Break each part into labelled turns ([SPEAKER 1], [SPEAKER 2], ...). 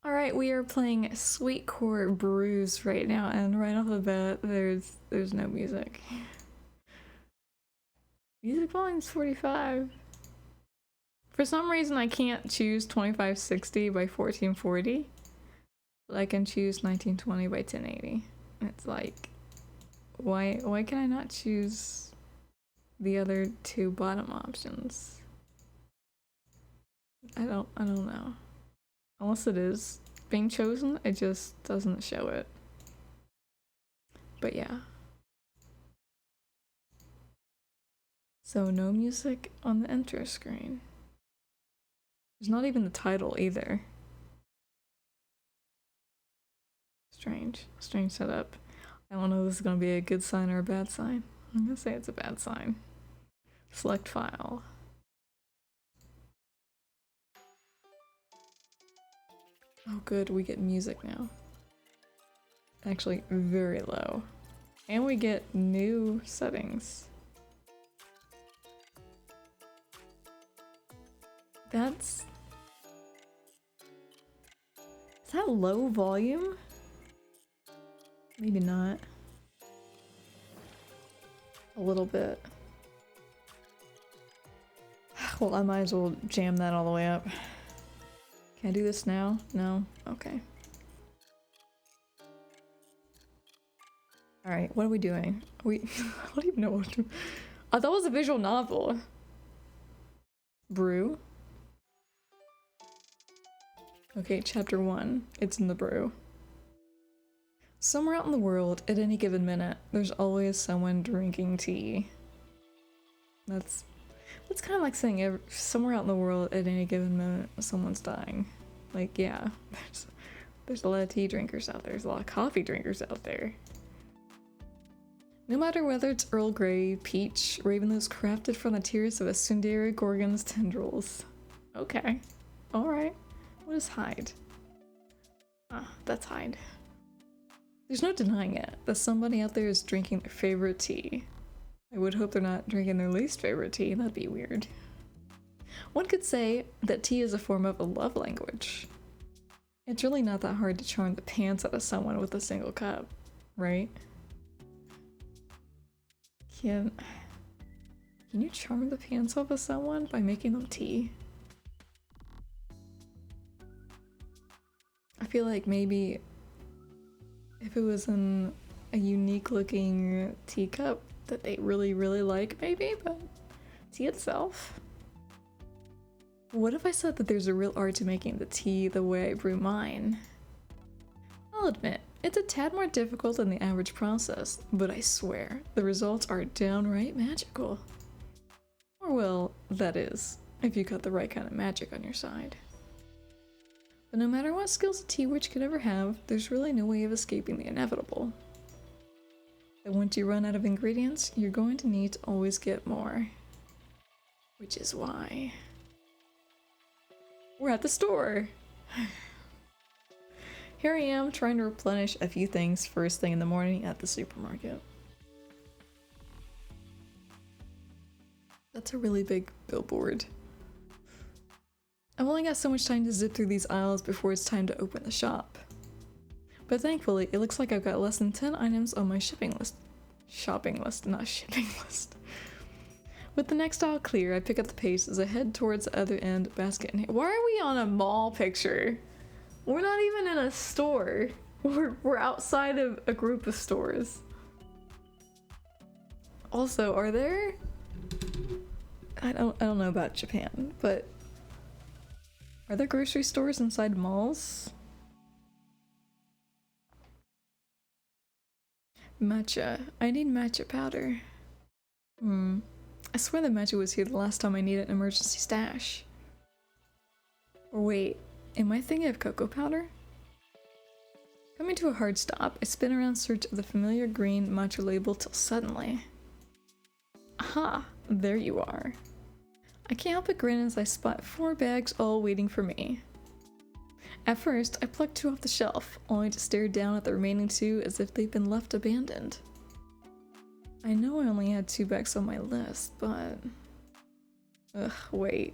[SPEAKER 1] Alright, we are playing Sweetcore Brews right now, and right off the bat, there's no music. Music volume's 45. For some reason, I can't choose 2560 by 1440, but I can choose 1920 by 1080. It's like, why can I not choose the other two bottom options? I don't know. Unless it is being chosen, it just doesn't show it. But yeah. So no music on the enter screen. There's not even the title either. Strange setup. I don't know if this is gonna be a good sign or a bad sign. I'm gonna say it's a bad sign. Select file. Oh good, we get music now. Actually, very low. And we get new settings. Is that low volume? Maybe not. A little bit. Well, I might as well jam that all the way up. Can I do this now? No? Okay. Alright, what are we doing? I don't even know what to do. Oh, that was a visual novel. Brew. Okay, chapter 1. It's in the brew. Somewhere out in the world, at any given minute, there's always someone drinking tea. That's kind of like saying somewhere out in the world, at any given minute, someone's dying. Like, yeah, there's a lot of tea drinkers out there. There's a lot of coffee drinkers out there. No matter whether it's Earl Grey, peach, or even those crafted from the tears of a tsundere gorgon's tendrils. Okay. Alright. What is hide? Ah, that's hide. There's no denying it, that somebody out there is drinking their favorite tea. I would hope they're not drinking their least favorite tea, that'd be weird. One could say that tea is a form of a love language. It's really not that hard to charm the pants out of someone with a single cup, right? Can you charm the pants off of someone by making them tea? I feel like maybe if it was in a unique looking teacup that they really like, maybe, but tea itself? What if I said that there's a real art to making the tea the way I brew mine? I'll admit, it's a tad more difficult than the average process, but I swear, the results are downright magical. Or well, that is, if you got the right kind of magic on your side. But no matter what skills a tea witch could ever have, there's really no way of escaping the inevitable. That once you run out of ingredients, you're going to need to always get more. Which is why we're at the store! Here I am trying to replenish a few things first thing in the morning at the supermarket. That's a really big billboard. I've only got so much time to zip through these aisles before it's time to open the shop. But thankfully, it looks like I've got less than 10 items on my shopping list, not shipping list. With the next aisle clear, I pick up the pace as I head towards the other end basket. Why are we on a mall picture? We're not even in a store. We're outside of a group of stores. Also, are there... I don't know about Japan, but are there grocery stores inside malls? Matcha. I need matcha powder. I swear the matcha was here the last time I needed an emergency stash. Or wait, am I thinking of cocoa powder? Coming to a hard stop, I spin around in search of the familiar green matcha label till suddenly... Aha! There you are. I can't help but grin as I spot 4 bags all waiting for me. At first, I plucked 2 off the shelf, only to stare down at the remaining 2 as if they'd been left abandoned. I know I only had 2 bags on my list, but... Ugh, wait.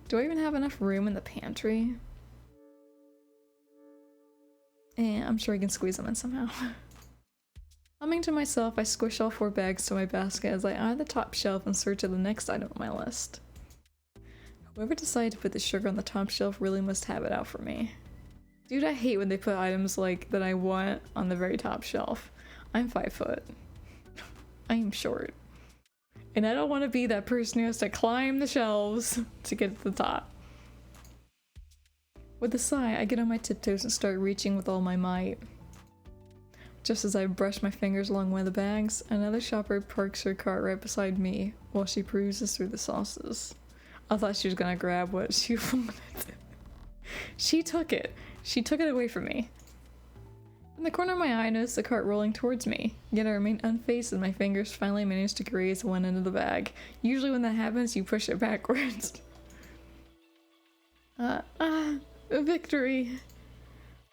[SPEAKER 1] Do I even have enough room in the pantry? And I'm sure I can squeeze them in somehow. Humming to myself, I squish all 4 bags to my basket as I eye the top shelf in search of the next item on my list. Whoever decided to put the sugar on the top shelf really must have it out for me. Dude, I hate when they put items like that I want on the very top shelf. I'm 5 foot. I am short. And I don't want to be that person who has to climb the shelves to get to the top. With a sigh, I get on my tiptoes and start reaching with all my might. Just as I brush my fingers along one of the bags, another shopper parks her cart right beside me while she peruses through the sauces. I thought she was gonna grab what she wanted. She took it. She took it away from me. In the corner of my eye, I noticed the cart rolling towards me, yet I remained unfazed as my fingers finally managed to graze one end of the bag. Usually when that happens, you push it backwards. Victory!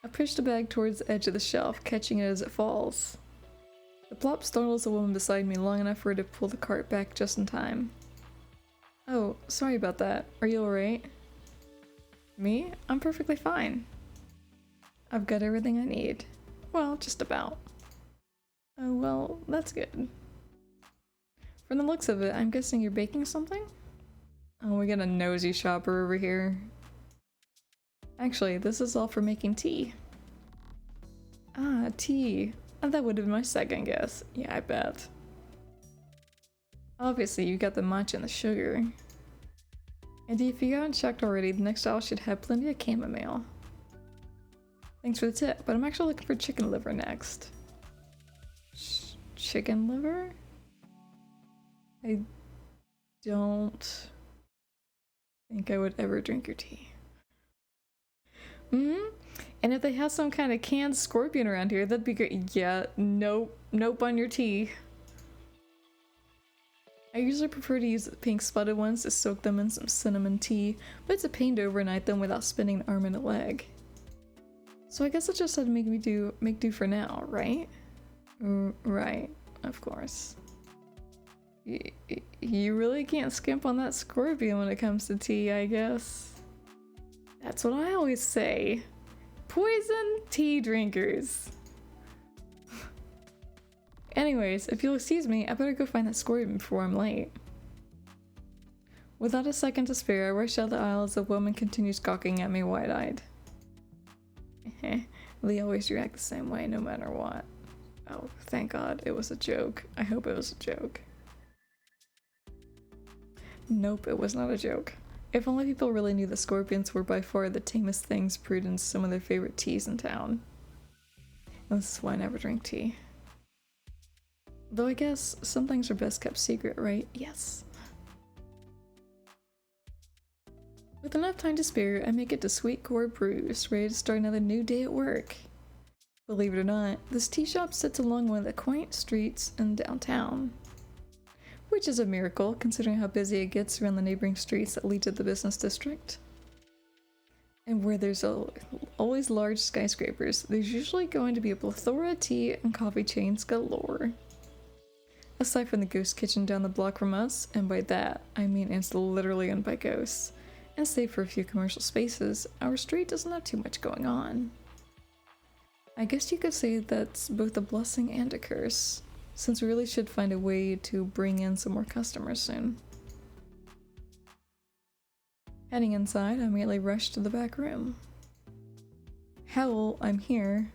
[SPEAKER 1] I push the bag towards the edge of the shelf, catching it as it falls. The plop startles the woman beside me long enough for her to pull the cart back just in time. Oh, sorry about that. Are you alright? Me? I'm perfectly fine. I've got everything I need. Well, just about. Oh, well, that's good. From the looks of it, I'm guessing you're baking something? Oh, we got a nosy shopper over here. Actually, this is all for making tea. Ah, tea. That would have been my second guess. Yeah, I bet. Obviously, you got the matcha and the sugar. And if you haven't checked already, the next aisle should have plenty of chamomile. Thanks for the tip, but I'm actually looking for chicken liver next. Chicken liver? I don't think I would ever drink your tea. And if they have some kind of canned scorpion around here, that'd be great. Yeah, nope. Nope on your tea. I usually prefer to use the pink spotted ones to soak them in some cinnamon tea, but it's a pain to overnight them without spinning an arm and a leg. So I guess I'll just have to make do for now, right? Right, of course. You really can't skimp on that scorpion when it comes to tea, I guess. That's what I always say. Poison tea drinkers. Anyways, if you'll excuse me, I better go find that scorpion before I'm late. Without a second to spare, I rush out the aisle as the woman continues gawking at me wide-eyed. They always react the same way no matter what. Oh, thank God, it was a joke. I hope it was a joke. Nope, it was not a joke. If only people really knew the scorpions were by far the tamest things brewed in some of their favorite teas in town. And this is why I never drink tea. Though I guess some things are best kept secret, right? Yes. With enough time to spare, I make it to Sweetcore Brews, ready to start another new day at work. Believe it or not, this tea shop sits along one of the quaint streets in downtown. Which is a miracle, considering how busy it gets around the neighboring streets that lead to the business district. And where there's always large skyscrapers, there's usually going to be a plethora of tea and coffee chains galore. Aside from the ghost kitchen down the block from us, and by that, I mean it's literally owned by ghosts, and save for a few commercial spaces, our street doesn't have too much going on. I guess you could say that's both a blessing and a curse, since we really should find a way to bring in some more customers soon. Heading inside, I immediately rush to the back room. Hell, I'm here.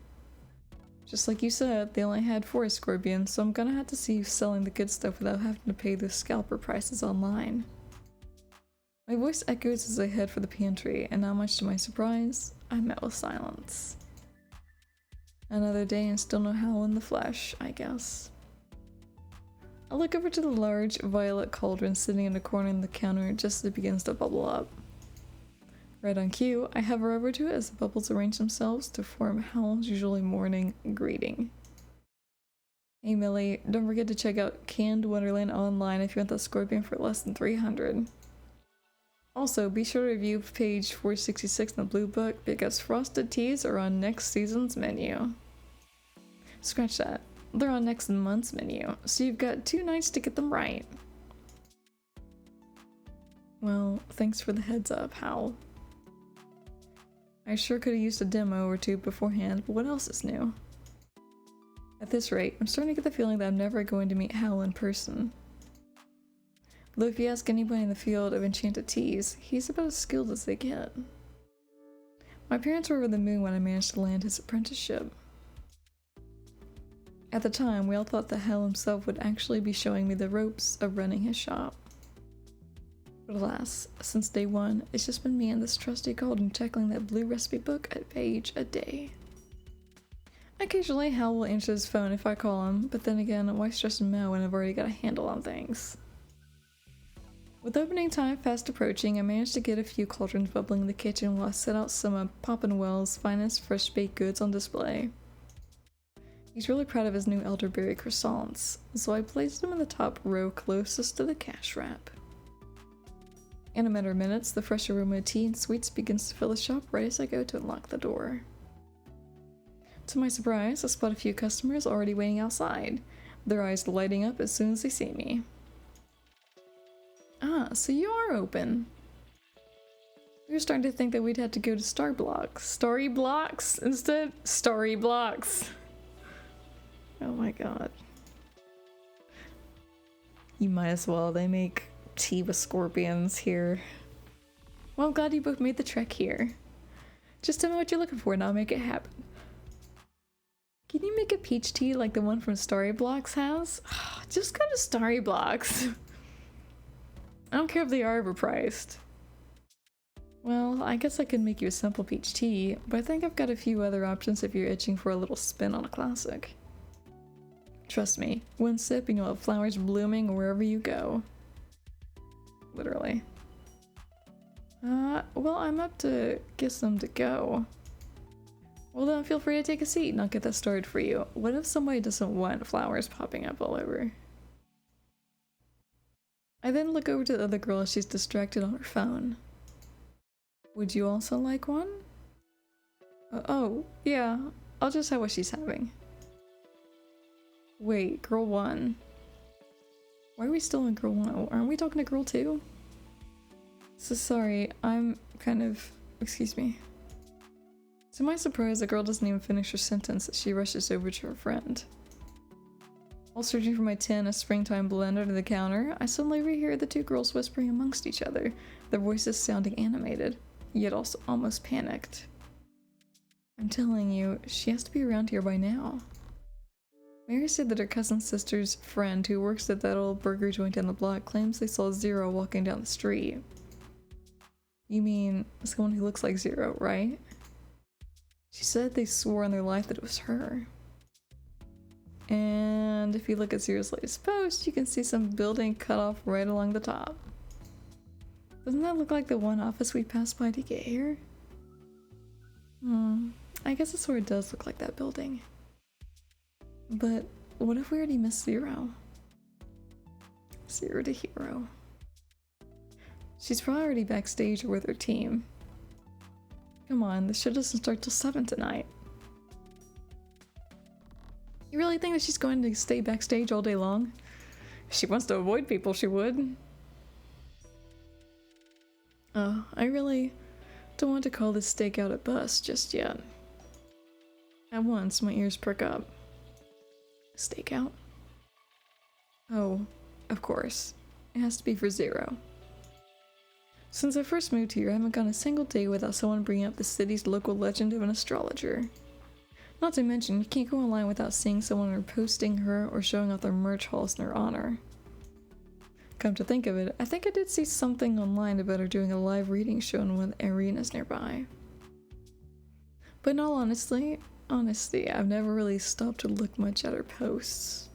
[SPEAKER 1] Just like you said, they only had 4 scorpions, so I'm gonna have to see you selling the good stuff without having to pay those scalper prices online. My voice echoes as I head for the pantry, and not much to my surprise, I'm met with silence. Another day and still no Howl in the flesh, I guess. I look over to the large violet cauldron sitting in the corner of the counter just as it begins to bubble up. Right on cue, I hover over to it as the bubbles arrange themselves to form Howl's usually morning greeting. Hey Millie, don't forget to check out Canned Wonderland online if you want the scorpion for less than 300. Also, be sure to review page 466 in the blue book because frosted teas are on next season's menu. Scratch that. They're on next month's menu, so you've got 2 nights to get them right. Well, thanks for the heads up, Howl. I sure could have used a demo or two beforehand, but what else is new? At this rate, I'm starting to get the feeling that I'm never going to meet Hal in person. Though if you ask anybody in the field of enchanted teas, he's about as skilled as they get. My parents were over the moon when I managed to land his apprenticeship. At the time, we all thought that Hal himself would actually be showing me the ropes of running his shop. But alas, since day one, it's just been me and this trusty cauldron tackling that blue recipe book a page a day. Occasionally, Hal will answer his phone if I call him, but then again, why stress him out when I've already got a handle on things? With opening time fast approaching, I managed to get a few cauldrons bubbling in the kitchen while I set out some of Poppin' Well's finest fresh baked goods on display. He's really proud of his new elderberry croissants, so I placed them in the top row closest to the cash wrap. In a matter of minutes, the fresh aroma of tea and sweets begins to fill the shop right as I go to unlock the door. To my surprise, I spot a few customers already waiting outside, their eyes lighting up as soon as they see me. Ah, so you are open. We were starting to think that we'd have to go to Starry Blocks instead? Starry Blocks. Oh my god. You might as well, they make tea with scorpions here. Well, I'm glad you both made the trek here. Just tell me what you're looking for and I'll make it happen. Can you make a peach tea like the one from Starry Blocks has? Just go to Starry Blocks. I don't care if they are overpriced. Well, I guess I could make you a simple peach tea, but I think I've got a few other options if you're itching for a little spin on a classic. Trust me, one sip and you'll have flowers blooming wherever you go. Literally. Well, I'm up to get some to go. Well then, feel free to take a seat and I'll get that started for you. What if somebody doesn't want flowers popping up all over? I then look over to the other girl as she's distracted on her phone. Would you also like one? Oh, yeah, I'll just have what she's having. Wait, girl 1. Why are we still in girl 1? Aren't we talking to girl 2? So sorry, I'm kind of... excuse me. To my surprise, the girl doesn't even finish her sentence as she rushes over to her friend. While searching for my tin, a springtime blend under the counter, I suddenly overhear the two girls whispering amongst each other, their voices sounding animated, yet also almost panicked. I'm telling you, she has to be around here by now. Mary said that her cousin's sister's friend who works at that old burger joint down the block claims they saw Zero walking down the street. You mean someone who looks like Zero, right? She said they swore on their life that it was her. And if you look at Zero's latest post, you can see some building cut off right along the top. Doesn't that look like the one office we passed by to get here? I guess it sort of does look like that building. But what if we already missed Zero? Zero to hero. She's probably already backstage or with her team. Come on, the show doesn't start till 7 tonight. You really think that she's going to stay backstage all day long? If she wants to avoid people, she would. I really don't want to call this stakeout a bust just yet. At once, my ears perk up. Stakeout? Oh, of course. It has to be for Zero. Since I first moved here, I haven't gone a single day without someone bringing up the city's local legend of an astrologer. Not to mention, you can't go online without seeing someone reposting her or showing off their merch hauls in her honor. Come to think of it, I think I did see something online about her doing a live reading show in one of the arenas nearby. But in all honesty, I've never really stopped to look much at her posts.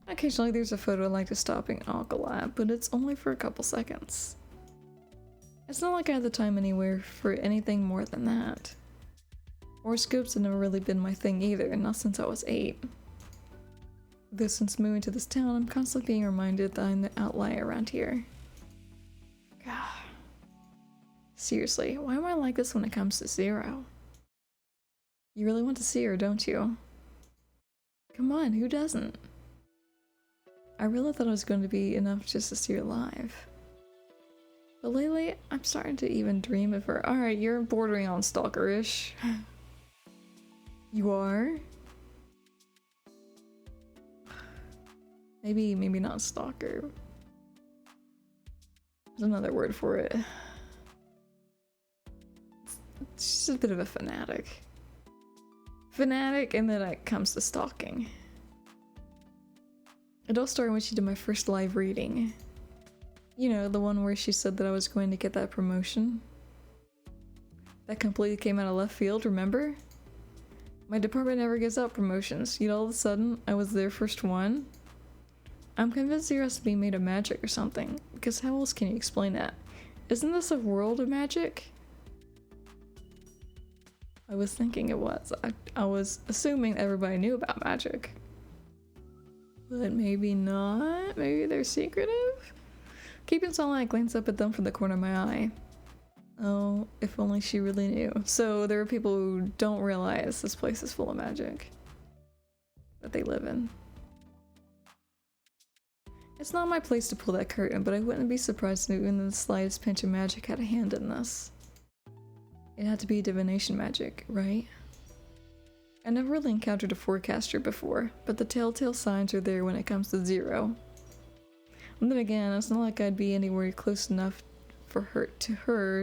[SPEAKER 1] Occasionally there's a photo I like to stop and ogle at, but it's only for a couple seconds. It's not like I had the time anywhere for anything more than that. Horoscopes have never really been my thing either, not since I was 8. Though since moving to this town, I'm constantly being reminded that I'm the outlier around here. God. Seriously, why am I like this when it comes to Zero? You really want to see her, don't you? Come on, who doesn't? I really thought it was going to be enough just to see her live. But lately, I'm starting to even dream of her. Alright, you're bordering on stalkerish. You are? Maybe not stalker. There's another word for it. It's just a bit of a fanatic. Fanatic, and then it comes to stalking. It all started when she did my first live reading. You know, the one where she said that I was going to get that promotion. That completely came out of left field, remember? My department never gives out promotions, yet all of a sudden, I was their first one. I'm convinced the rest of being made of magic or something, because how else can you explain that? Isn't this a world of magic? I was thinking it was. I was assuming everybody knew about magic. But maybe not? Maybe they're secretive? Keeping silent, I glance up at them from the corner of my eye. Oh, if only she really knew. So there are people who don't realize this place is full of magic that they live in. It's not my place to pull that curtain, but I wouldn't be surprised if even the slightest pinch of magic had a hand in this. It had to be divination magic, right? I never really encountered a forecaster before, but the telltale signs are there when it comes to zero. And then again, it's not like I'd be anywhere close enough for her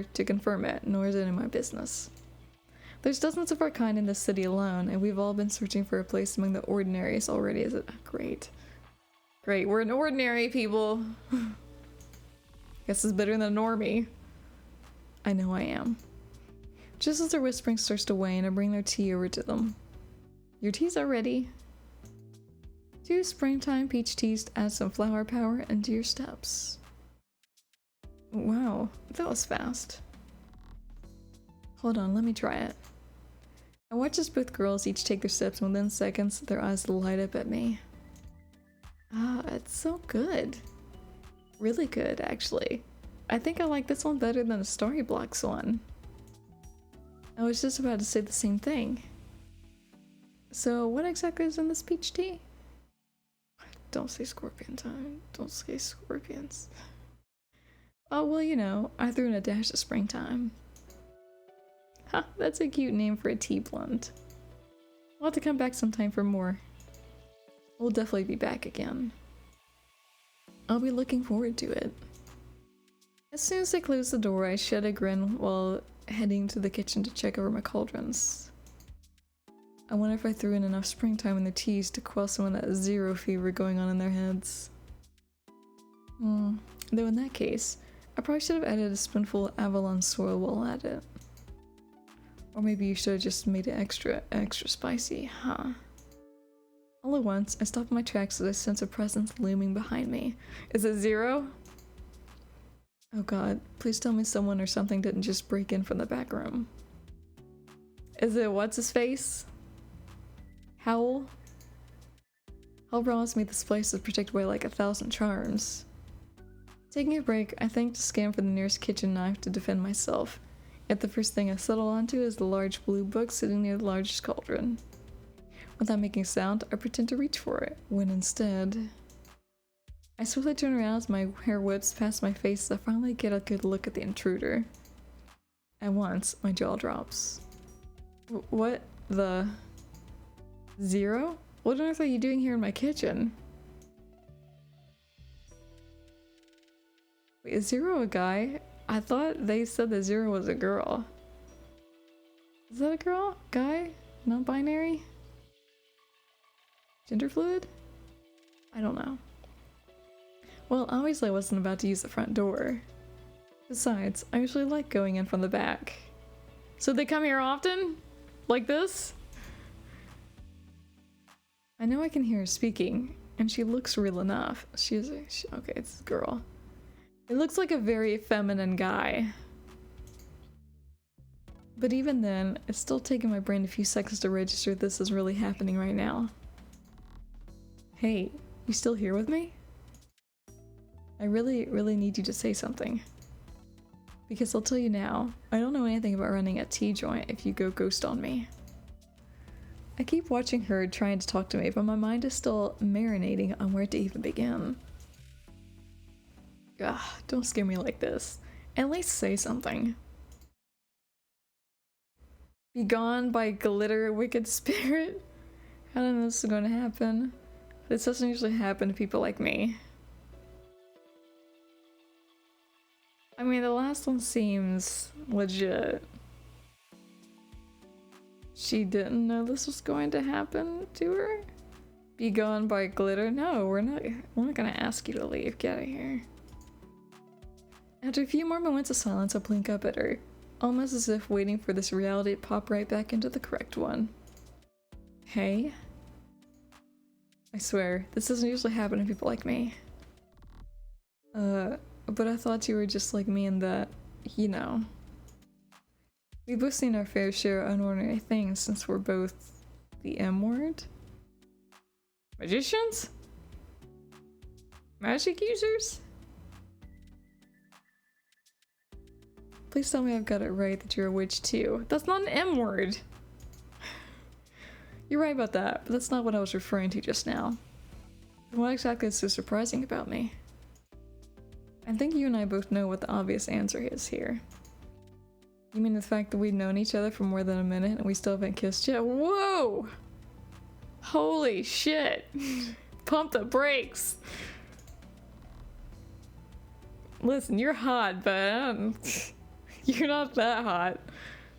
[SPEAKER 1] to confirm it, nor is it in my business. There's dozens of our kind in this city alone, and we've all been searching for a place among the ordinaries already. Is it great? Great, we're an ordinary people. Guess it's better than a normie. I know I am. Just as their whispering starts to wane, I bring their tea over to them. Your teas are ready. 2 springtime peach teas to add some flower power into your steps. Wow, that was fast. Hold on, let me try it. I watch as both girls each take their steps, and within seconds, their eyes light up at me. Ah, it's so good. Really good, actually. I think I like this one better than the Story Blocks one. I was just about to say the same thing. So, what exactly is in this peach tea? Don't say scorpion time. Don't say scorpions. Oh, well, you know, I threw in a dash of springtime. Ha, that's a cute name for a tea blend. We'll have to come back sometime for more. We'll definitely be back again. I'll be looking forward to it. As soon as I close the door, I shed a grin while heading to the kitchen to check over my cauldrons. I wonder if I threw in enough springtime in their teas to quell some of that zero fever going on in their heads. Though in that case, I probably should have added a spoonful of Avalon soil while at it. Or maybe you should have just made it extra spicy, huh? All at once, I stop in my tracks as I sense a presence looming behind me. Is it Zero? Oh god, please tell me someone or something didn't just break in from the back room. Is it what's-his-face? Howl? Howl promised me this place is protected by like 1,000 charms. Taking a break, I think to scan for the nearest kitchen knife to defend myself. Yet the first thing I settle onto is the large blue book sitting near the largest cauldron. Without making a sound, I pretend to reach for it, when instead... I swiftly turn around as my hair whips past my face so I finally get a good look at the intruder. At once, my jaw drops. What the... Zero? What on earth are you doing here in my kitchen? Wait, is Zero a guy? I thought they said that Zero was a girl. Is that a girl? Guy? Non-binary? Gender fluid? I don't know. Well, obviously I wasn't about to use the front door. Besides, I usually like going in from the back. So they come here often? Like this? I know I can hear her speaking, and she looks real enough. Okay, it's a girl. It looks like a very feminine guy. But even then, it's still taking my brain a few seconds to register this is really happening right now. Hey, you still here with me? I really need you to say something. Because I'll tell you now, I don't know anything about running a tea joint if you go ghost on me. I keep watching her trying to talk to me, but my mind is still marinating on where to even begin. Ugh, don't scare me like this. At least say something. Be gone by glitter, wicked spirit. I don't know this is going to happen. This doesn't usually happen to people like me. I mean, the last one seems legit. She didn't know this was going to happen to her? Be gone by glitter? No, we're not gonna ask you to leave. Get out of here. After a few more moments of silence, I blink up at her, almost as if waiting for this reality to pop right back into the correct one. Hey? I swear, this doesn't usually happen to people like me. But I thought you were just like me in that, you know. We've both seen our fair share of unordinary things since we're both the M word. Magicians? Magic users? Please tell me I've got it right that you're a witch too. That's not an M word! You're right about that, but that's not what I was referring to just now. What exactly is so surprising about me? I think you and I both know what the obvious answer is here. You mean the fact that we've known each other for more than a minute and we still haven't kissed yet? Whoa! Holy shit! Pump the brakes! Listen, you're hot, but you're not that hot.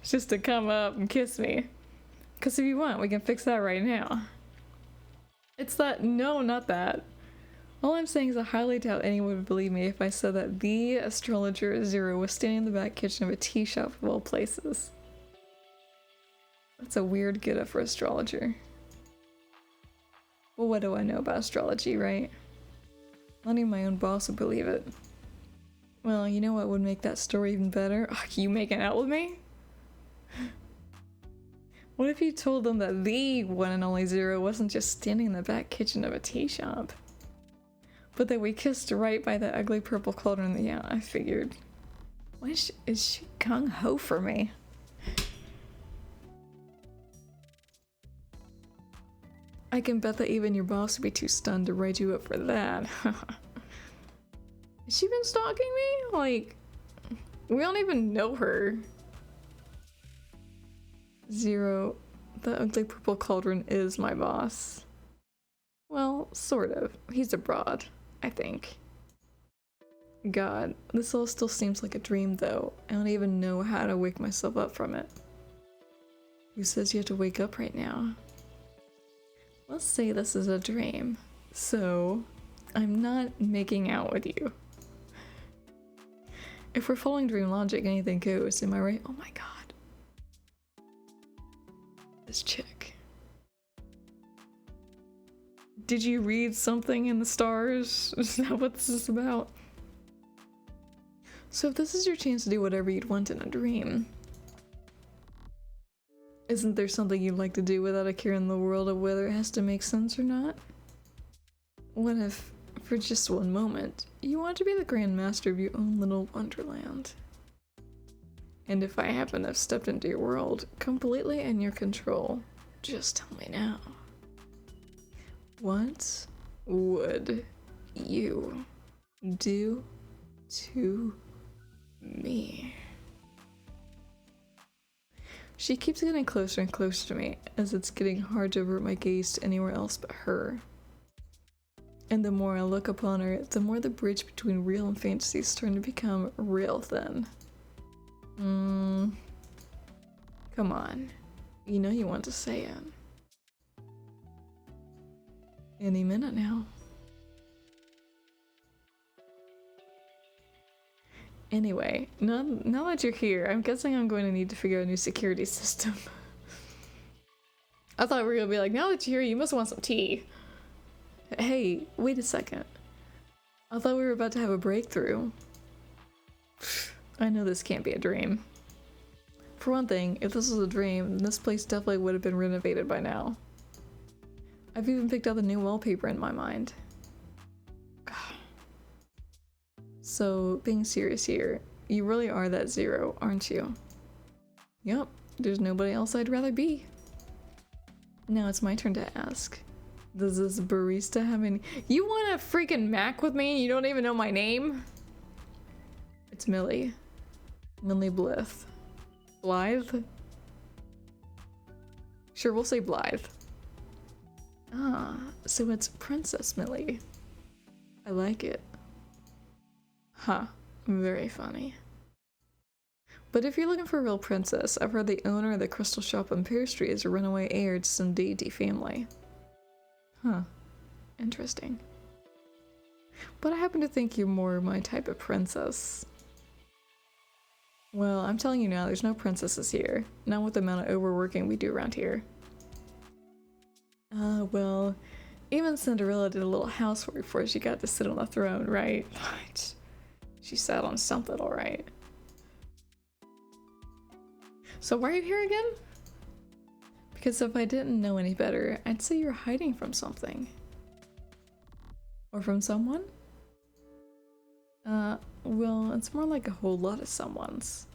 [SPEAKER 1] It's just to come up and kiss me. Because if you want, we can fix that right now. It's that- no, not that. All I'm saying is I highly doubt anyone would believe me if I said that the astrologer Zero was standing in the back kitchen of a tea shop of all places. That's a weird get-up for astrologer. Well, what do I know about astrology, right? Not even my own boss would believe it. Well, you know what would make that story even better? Oh, you making out with me? What if you told them that the one and only Zero wasn't just standing in the back kitchen of a tea shop, but that we kissed right by the ugly purple cauldron? Yeah, I figured. Why is she gung-ho for me? I can bet that even your boss would be too stunned to write you up for that. Has she been stalking me? Like, we don't even know her. Zero, the ugly purple cauldron is my boss. Well, sort of. He's abroad, I think. God, this all still seems like a dream though. I don't even know how to wake myself up from it. Who says you have to wake up right now? Let's say this is a dream. So, I'm not making out with you. If we're following dream logic, anything goes, am I right? Oh my god. This chick. Did you read something in the stars? Is that what this is about? So if this is your chance to do whatever you'd want in a dream, isn't there something you'd like to do without a care in the world of whether it has to make sense or not? What if, for just one moment, you want to be the grand master of your own little wonderland? And if I happen to have stepped into your world, completely in your control, just tell me now. What would you do to me? She keeps getting closer and closer to me, as it's getting hard to avert my gaze to anywhere else but her. And the more I look upon her, the more the bridge between real and fantasy is starting to become real thin. Come on. You know you want to say it. Any minute now. Anyway, now that you're here, I'm guessing I'm going to need to figure out a new security system. I thought we were gonna be like, now that you're here, you must want some tea. Hey, wait a second. I thought we were about to have a breakthrough. I know this can't be a dream. For one thing, if this was a dream, then this place definitely would have been renovated by now. I've even picked out the new wallpaper in my mind. So, being serious here, you really are that Zero, aren't you? Yup, there's nobody else I'd rather be. Now it's my turn to ask. Does this barista have any— You want a freaking Mac with me and you don't even know my name? It's Millie. Millie Blith. Blythe? Sure, we'll say Blythe. Ah, so it's Princess Millie. I like it. Huh, very funny. But if you're looking for a real princess, I've heard the owner of the crystal shop on Pear Street is a runaway heir to some deity family. Huh, interesting. But I happen to think you're more my type of princess. Well, I'm telling you now, there's no princesses here. Not with the amount of overworking we do around here. Well, even Cinderella did a little housework before she got to sit on the throne, right? She sat on something, alright. So why are you here again? Because if I didn't know any better, I'd say you're hiding from something. Or from someone? Well, it's more like a whole lot of someones.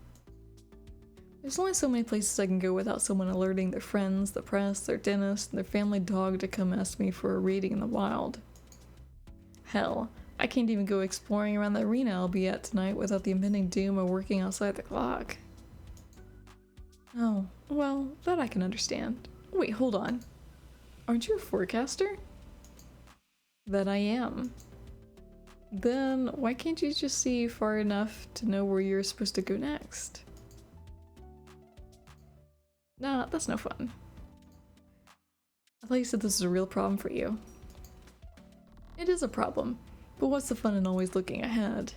[SPEAKER 1] There's only so many places I can go without someone alerting their friends, the press, their dentist, and their family dog to come ask me for a reading in the wild. Hell, I can't even go exploring around the arena I'll be at tonight without the impending doom of working outside the clock. Oh, well, that I can understand. Wait, hold on. Aren't you a forecaster? That I am. Then why can't you just see far enough to know where you're supposed to go next? Nah, that's no fun. I thought you said this is a real problem for you. It is a problem, but what's the fun in always looking ahead?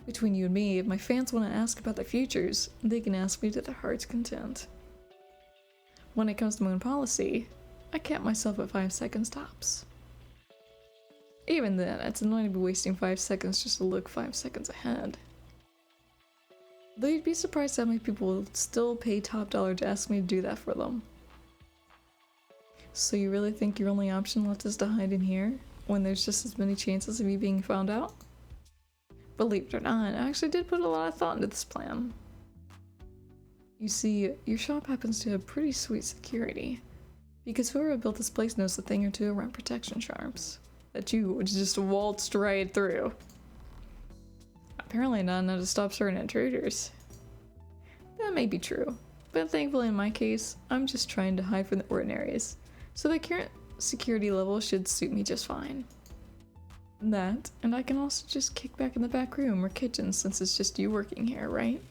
[SPEAKER 1] Between you and me, if my fans want to ask about their futures, they can ask me to their heart's content. When it comes to my own policy, I cap myself at 5 seconds tops. Even then, it's annoying to be wasting 5 seconds just to look 5 seconds ahead. Though you'd be surprised how many people will still pay top dollar to ask me to do that for them. So you really think your only option left is to hide in here, when there's just as many chances of you being found out? Believe it or not, I actually did put a lot of thought into this plan. You see, your shop happens to have pretty sweet security, because whoever built this place knows a thing or two around protection charms that you just waltzed right through. Apparently not enough to stop certain intruders. That may be true, but thankfully in my case, I'm just trying to hide from the ordinaries, so the current security level should suit me just fine. That, and I can also just kick back in the back room or kitchen since it's just you working here, right?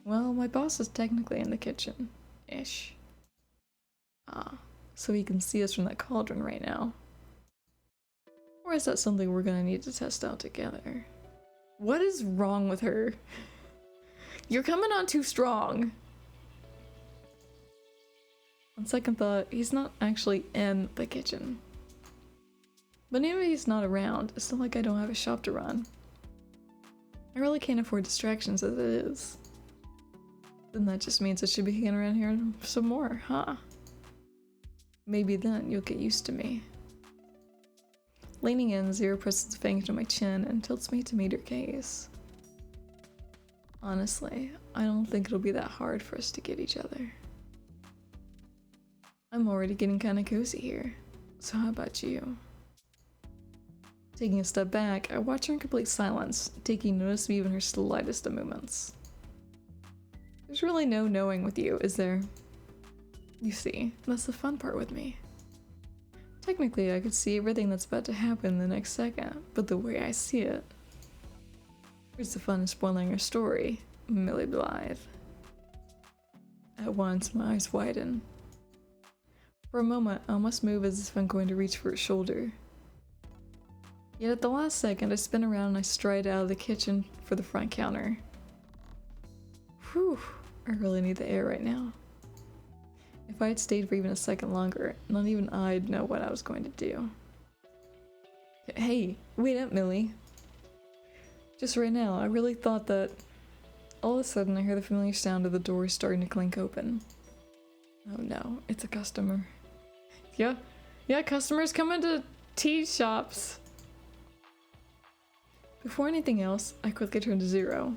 [SPEAKER 1] Well, my boss is technically in the kitchen-ish. Ah, so he can see us from that cauldron right now. Or is that something we're gonna need to test out together? What is wrong with her? You're coming on too strong. On second thought, he's not actually in the kitchen. But even if he's not around, it's not like I don't have a shop to run. I really can't afford distractions as it is. Then that just means I should be hanging around here some more, huh? Maybe then you'll get used to me. Leaning in, Zero presses a finger to my chin and tilts me to meet her gaze. Honestly, I don't think it'll be that hard for us to get each other. I'm already getting kinda cozy here, so how about you? Taking a step back, I watch her in complete silence, taking notice of even her slightest of movements. There's really no knowing with you, is there? You see, that's the fun part with me. Technically, I could see everything that's about to happen the next second, but the way I see it. Where's the fun in spoiling her story, Millie Blythe? At once, my eyes widen. For a moment, I almost move as if I'm going to reach for her shoulder. Yet at the last second, I spin around and I stride out of the kitchen for the front counter. Whew, I really need the air right now. If I had stayed for even a second longer, not even I'd know what I was going to do. Hey, wait up, Millie. Just right now, I really thought that... All of a sudden, I hear the familiar sound of the door starting to clink open. Oh no, it's a customer. Yeah, customers come into tea shops. Before anything else, I quickly turn to Zero.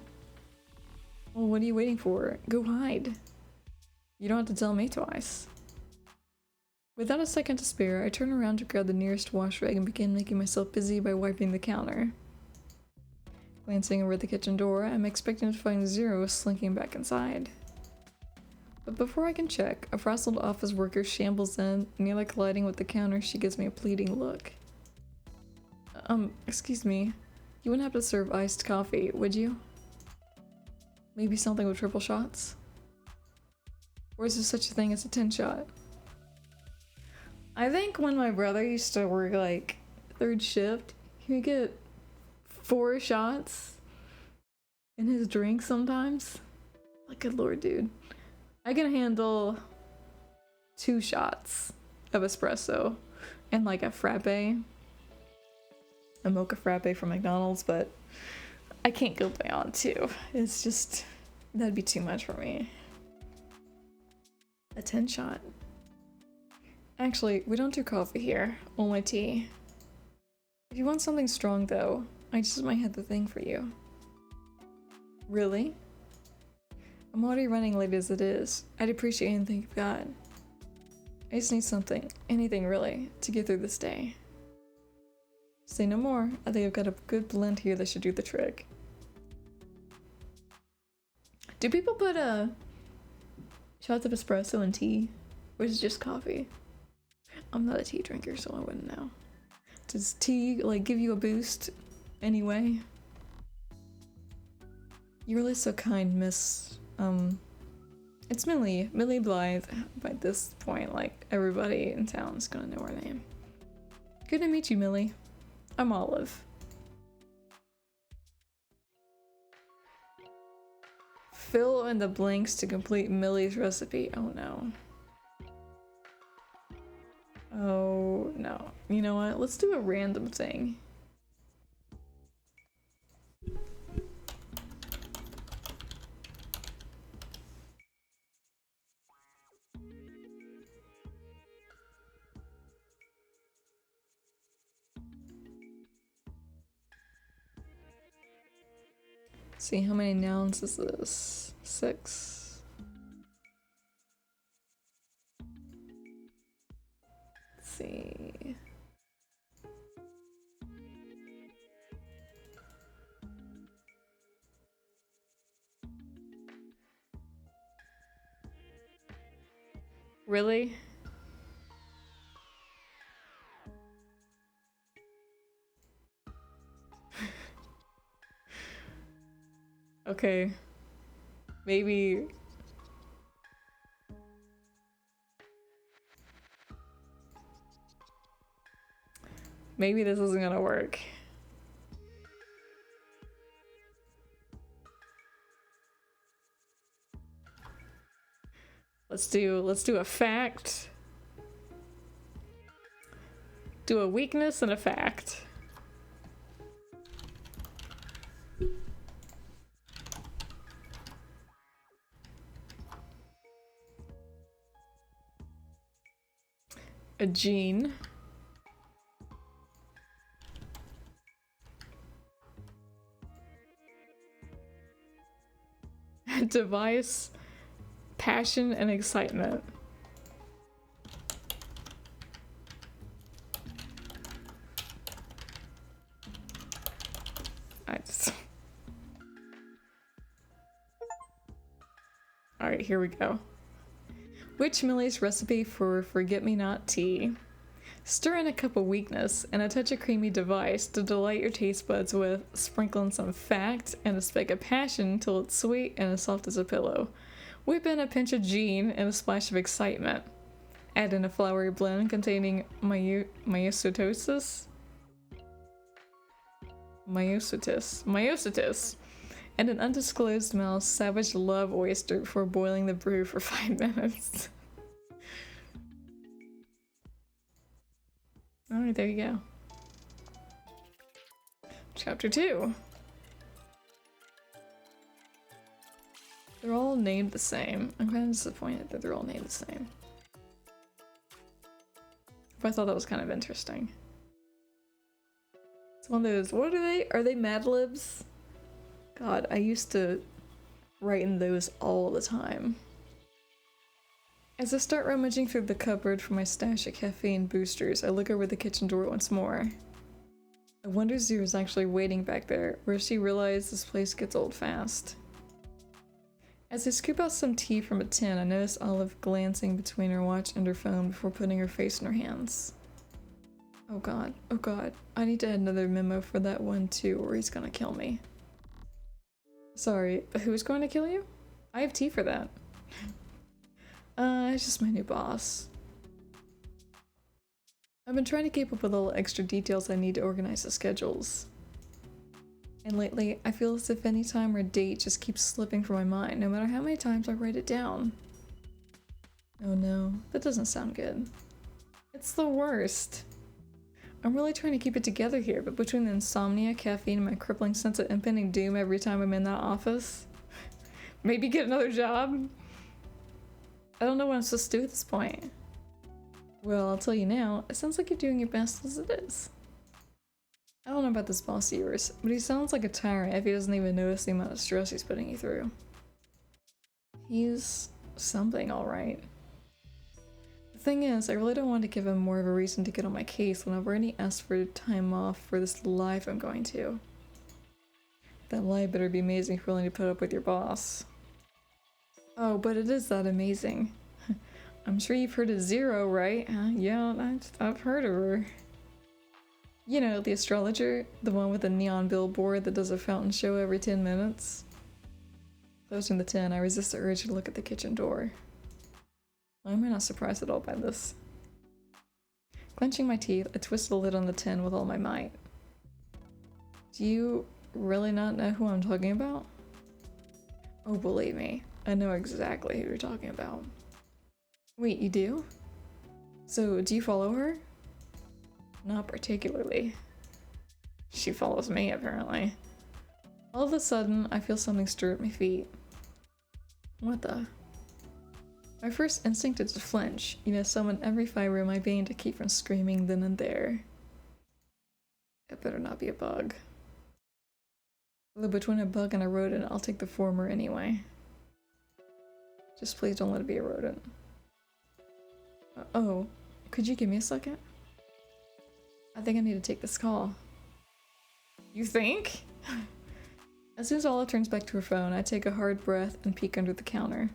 [SPEAKER 1] Well, what are you waiting for? Go hide. You don't have to tell me twice. Without a second to spare, I turn around to grab the nearest wash rag and begin making myself busy by wiping the counter. Glancing over the kitchen door, I'm expecting to find Zero slinking back inside. But before I can check, a frazzled office worker shambles in, nearly colliding with the counter. She gives me a pleading look. Excuse me. You wouldn't have to serve iced coffee, would you? Maybe something with triple shots? Or is there such a thing as a 10 shot? I think when my brother used to work like third shift, he would get 4 shots in his drink sometimes. Like, good lord, dude. I can handle 2 shots of espresso and like a frappe, a mocha frappe from McDonald's, but I can't go beyond 2. It's just, that'd be too much for me. A 10 shot. Actually, we don't do coffee here, only tea. If you want something strong though, I just might have the thing for you. Really? I'm already running late as it is. I'd appreciate anything you've got. I just need something, anything really, to get through this day. Say no more. I think I've got a good blend here that should do the trick. Do people put shots of espresso in tea? Or is it just coffee? I'm not a tea drinker, so I wouldn't know. Does tea like give you a boost anyway? You're really so kind, Miss. It's Millie Blythe. By this point, like, everybody in town is gonna know her name. Good to meet you, Millie. I'm Olive. Fill in the blanks to complete Millie's recipe. Oh no. Oh no. You know what? Let's do a random thing. See, how many nouns is this? 6. Let's see. Really? Okay. Maybe. Maybe this isn't gonna work. Let's do a fact. Do a weakness and a fact. A gene. A device. Passion and excitement. Alright, here we go. Which Millie's recipe for forget-me-not tea? Stir in a cup of weakness and a touch of creamy device to delight your taste buds with. Sprinkle in some fact and a speck of passion till it's sweet and as soft as a pillow. Whip in a pinch of gene and a splash of excitement. Add in a floury blend containing myosotis and an undisclosed mouse savage love oyster before boiling the brew for 5 minutes. Alright, there you go. Chapter 2. They're all named the same. I'm kind of disappointed that they're all named the same. But I thought that was kind of interesting. It's one of those, what are they? Are they Mad Libs? God, I used to write in those all the time. As I start rummaging through the cupboard for my stash of caffeine boosters, I look over the kitchen door once more. I wonder Zero's actually waiting back there, or she realized this place gets old fast. As I scoop out some tea from a tin, I notice Olive glancing between her watch and her phone before putting her face in her hands. Oh god, I need to add another memo for that one too, or he's gonna kill me. Sorry, but who's going to kill you? I have tea for that. It's just my new boss. I've been trying to keep up with all the extra details I need to organize the schedules. And lately, I feel as if any time or date just keeps slipping from my mind, no matter how many times I write it down. Oh no, that doesn't sound good. It's the worst. I'm really trying to keep it together here, but between the insomnia, caffeine, and my crippling sense of impending doom every time I'm in that office, maybe get another job? I don't know what I'm supposed to do at this point. Well, I'll tell you now, it sounds like you're doing your best as it is. I don't know about this boss of yours, but he sounds like a tyrant if he doesn't even notice the amount of stress he's putting you through. He's something, alright. The thing is, I really don't want to give him more of a reason to get on my case when I've already asked for time off for this live I'm going to. That live better be amazing if you're willing to put up with your boss. Oh, but it is that amazing. I'm sure you've heard of Zero, right? Yeah, I've heard of her. You know, the astrologer, the one with the neon billboard that does a fountain show every 10 minutes. Closing the tin, I resist the urge to look at the kitchen door. Why am I not surprised at all by this? Clenching my teeth, I twist the lid on the tin with all my might. Do you really not know who I'm talking about? Oh, believe me, I know exactly who you're talking about. Wait, you do? So, do you follow her? Not particularly. She follows me, apparently. All of a sudden, I feel something stir at my feet. What the? My first instinct is to flinch, summon every fiber in my being to keep from screaming then and there. It better not be a bug. Although between a bug and a rodent, I'll take the former anyway. Just please don't let it be a rodent. Oh, could you give me a second? I think I need to take this call. You think? As soon as Olive turns back to her phone, I take a hard breath and peek under the counter.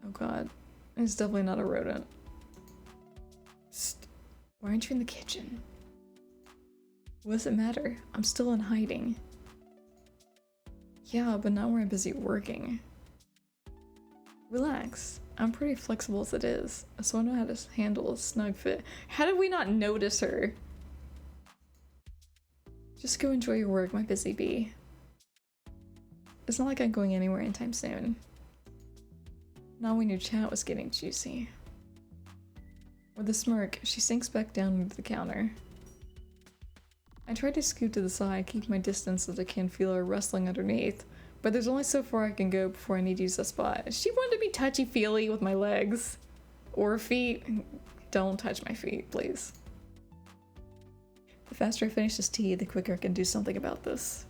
[SPEAKER 1] Oh god, it's definitely not a rodent. Psst, why aren't you in the kitchen? What does it matter? I'm still in hiding. Yeah, but not where I'm busy working. Relax. I'm pretty flexible as it is, so I know how to handle a snug fit. How did we not notice her? Just go enjoy your work, my busy bee. It's not like I'm going anywhere anytime soon. Not when your chat was getting juicy. With a smirk, she sinks back down into the counter. I try to scoot to the side, keep my distance as I can feel her wrestling underneath, but there's only so far I can go before I need to use that spot. She wanted to be touchy-feely with my legs. Or feet. Don't touch my feet, please. The faster I finish this tea, the quicker I can do something about this.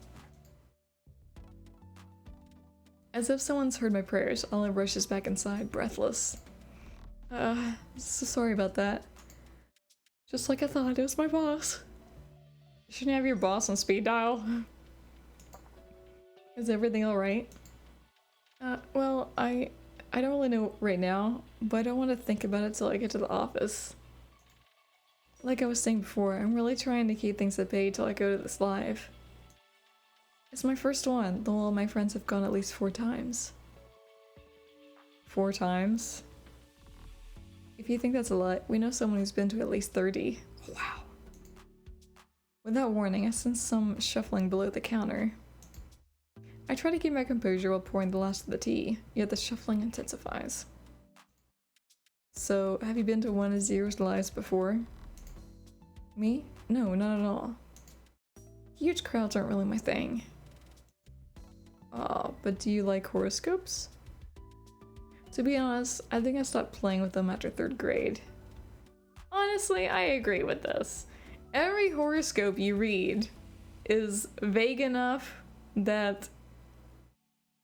[SPEAKER 1] As if someone's heard my prayers, Olive rushes back inside, breathless. So sorry about that. Just like I thought, it was my boss. Shouldn't you have your boss on speed dial? Is everything alright? Well, I don't really know right now, but I don't want to think about it till I get to the office. Like I was saying before, I'm really trying to keep things at bay till I go to this live. It's my first one, though all my friends have gone at least 4 times. 4 times? If you think that's a lot, we know someone who's been to at least 30. Wow. Without warning, I sense some shuffling below the counter. I try to keep my composure while pouring the last of the tea, yet the shuffling intensifies. So, have you been to one of Zero's lives before? Me? No, not at all. Huge crowds aren't really my thing. But do you like horoscopes? To be honest, I think I stopped playing with them after 3rd grade. Honestly, I agree with this. Every horoscope you read is vague enough that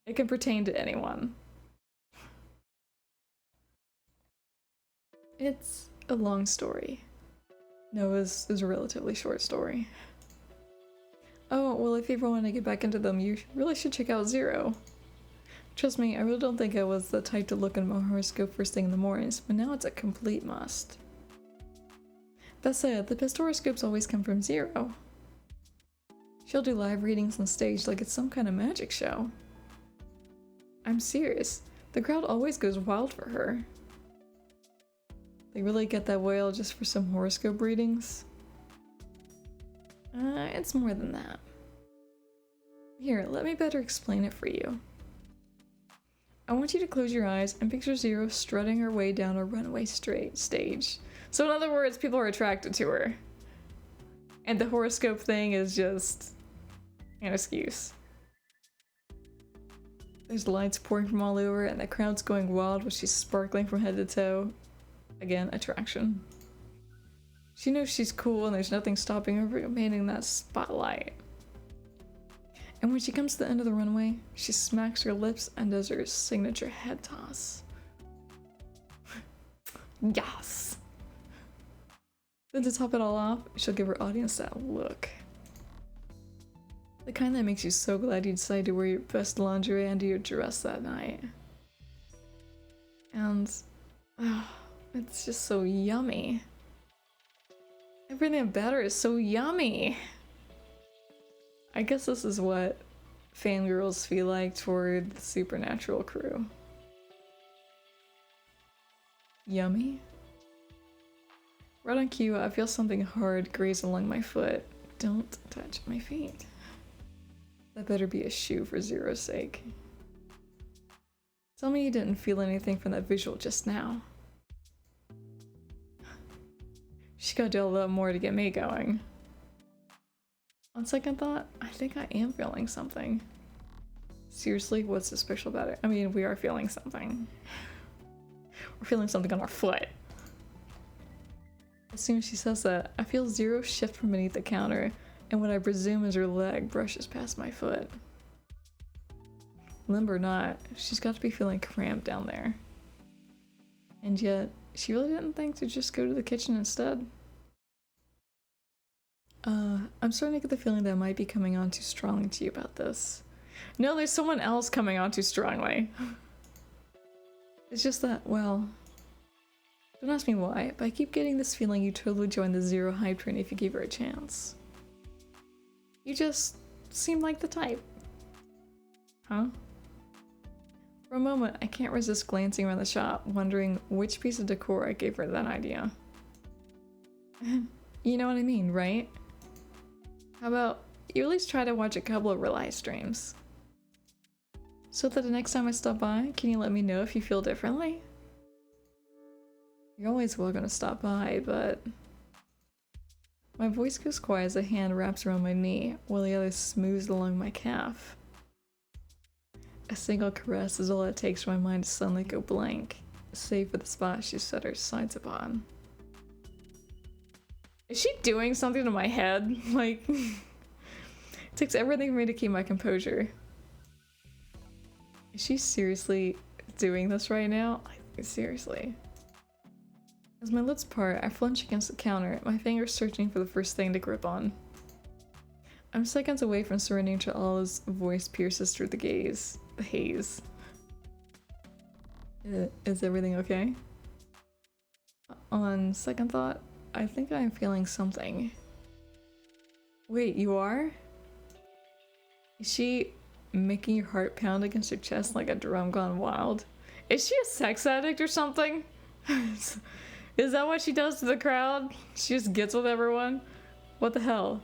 [SPEAKER 1] it can pertain to anyone. It's a long story. No, it was a relatively short story. Oh, well, if you ever want to get back into them, you really should check out Zero. Trust me, I really don't think I was the type to look at my horoscope first thing in the mornings, but now it's a complete must. That said, the best horoscopes always come from Zero. She'll do live readings on stage like it's some kind of magic show. I'm serious. The crowd always goes wild for her. They really get that whale just for some horoscope readings? It's more than that. Here, let me better explain it for you. I want you to close your eyes and picture Zero strutting her way down a runway stage. So in other words, people are attracted to her. And the horoscope thing is just an excuse. There's lights pouring from all over and the crowd's going wild while she's sparkling from head to toe. Again, attraction. She knows she's cool and there's nothing stopping her from commanding that spotlight. And when she comes to the end of the runway, she smacks her lips and does her signature head toss. Yes! Then to top it all off, she'll give her audience that look. The kind that makes you so glad you decided to wear your best lingerie under your dress that night. And it's just so yummy. Everything about her is so yummy. I guess this is what fangirls feel like toward the Supernatural crew. Yummy? Right on cue, I feel something hard graze along my foot. Don't touch my feet. That better be a shoe for Zero's sake. Tell me you didn't feel anything from that visual just now. She gotta do a little more to get me going. On second thought, I think I am feeling something. Seriously, what's so special about it? I mean, we are feeling something. We're feeling something on our foot. As soon as she says that, I feel Zero shift from beneath the counter, and what I presume is her leg brushes past my foot. Limp or not, she's got to be feeling cramped down there. And yet, she really didn't think to just go to the kitchen instead. I'm starting to get the feeling that I might be coming on too strongly to you about this. No, there's someone else coming on too strongly. It's just that, well, don't ask me why, but I keep getting this feeling you totally join the Zero hype train if you gave her a chance. You just seem like the type. Huh? For a moment, I can't resist glancing around the shop, wondering which piece of decor I gave her that idea. You know what I mean, right? How about you at least try to watch a couple of real life streams? So that the next time I stop by, can you let me know if you feel differently? You're always welcome to stop by, but... My voice goes quiet as a hand wraps around my knee, while the other smooths along my calf. A single caress is all it takes for my mind to suddenly go blank, save for the spot she set her sights upon. Is she doing something to my head? Like, it takes everything for me to keep my composure. Is she seriously doing this right now? Like, seriously. As my lips part, I flinch against the counter, my fingers searching for the first thing to grip on. I'm seconds away from surrendering to all his voice pierces through the haze. Is everything okay? On second thought, I think I'm feeling something. Wait, you are? Is she making your heart pound against your chest like a drum gone wild? Is she a sex addict or something? Is that what she does to the crowd? She just gets with everyone? What the hell?